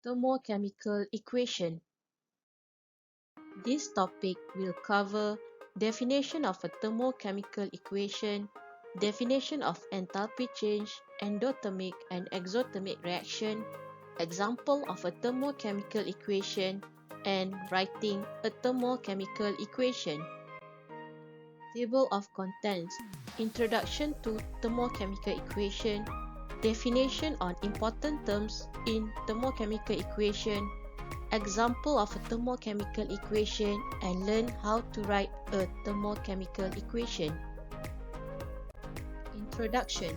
Thermochemical Equation. This topic will cover definition of a thermochemical equation, definition of enthalpy change, endothermic and exothermic reaction, example of a thermochemical equation, and writing a thermochemical equation. Table of contents, introduction to thermochemical equation, definition on important terms in thermochemical equation, example of a thermochemical equation, and learn how to write a thermochemical equation. Introduction.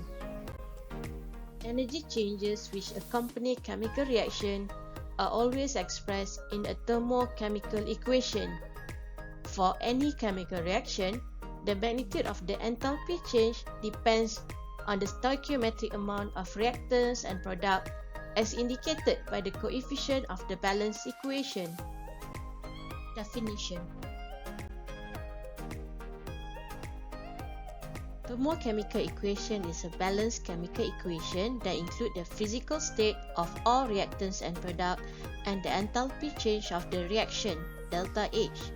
Energy changes which accompany chemical reaction are always expressed in a thermochemical equation. For any chemical reaction, the magnitude of the enthalpy change depends on the stoichiometric amount of reactants and product as indicated by the coefficient of the balance equation. Definition. Thermochemical equation is a balanced chemical equation that includes the physical state of all reactants and product and the enthalpy change of the reaction, delta H.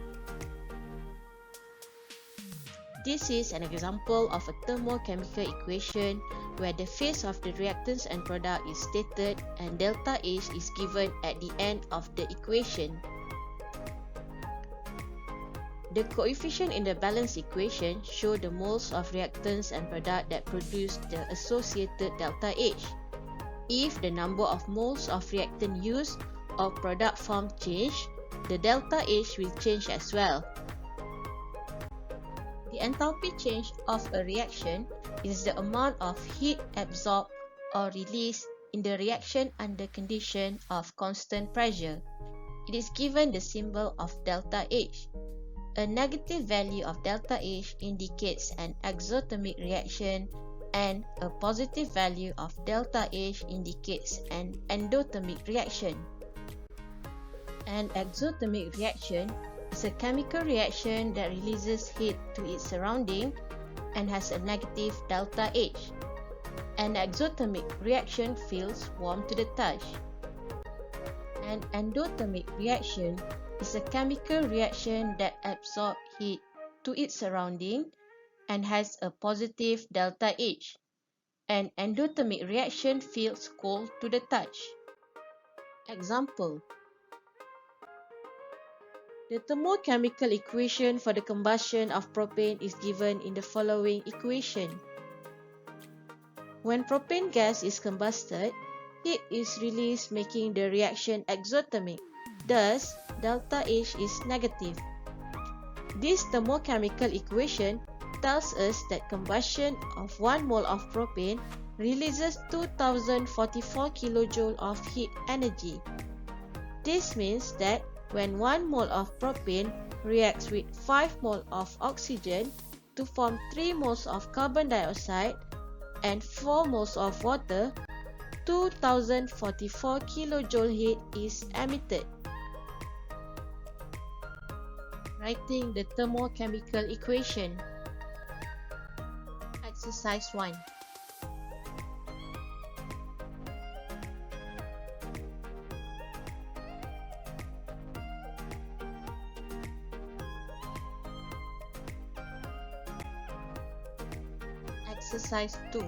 This is an example of a thermochemical equation where the phase of the reactants and product is stated and delta H is given at the end of the equation. The coefficient in the balance equation show the moles of reactants and product that produce the associated delta H. If the number of moles of reactant used or product formed change, the delta H will change as well. The enthalpy change of a reaction is the amount of heat absorbed or released in the reaction under condition of constant pressure. It is given the symbol of delta H. A negative value of delta H indicates an exothermic reaction and a positive value of delta H indicates an endothermic reaction. An exothermic reaction is a chemical reaction that releases heat to its surrounding and has a negative delta H. An exothermic reaction feels warm to the touch. An endothermic reaction is a chemical reaction that absorbs heat to its surrounding and has a positive delta H. An endothermic reaction feels cold to the touch. Example. The thermochemical equation for the combustion of propane is given in the following equation. When propane gas is combusted, heat is released making the reaction exothermic. Thus, delta H is negative. This thermochemical equation tells us that combustion of 1 mole of propane releases 2044 kJ of heat energy. This means that when 1 mole of propane reacts with 5 mole of oxygen to form 3 moles of carbon dioxide and 4 moles of water, 2044 kJ heat is emitted. Writing the thermochemical equation. Exercise 1. Exercise 2.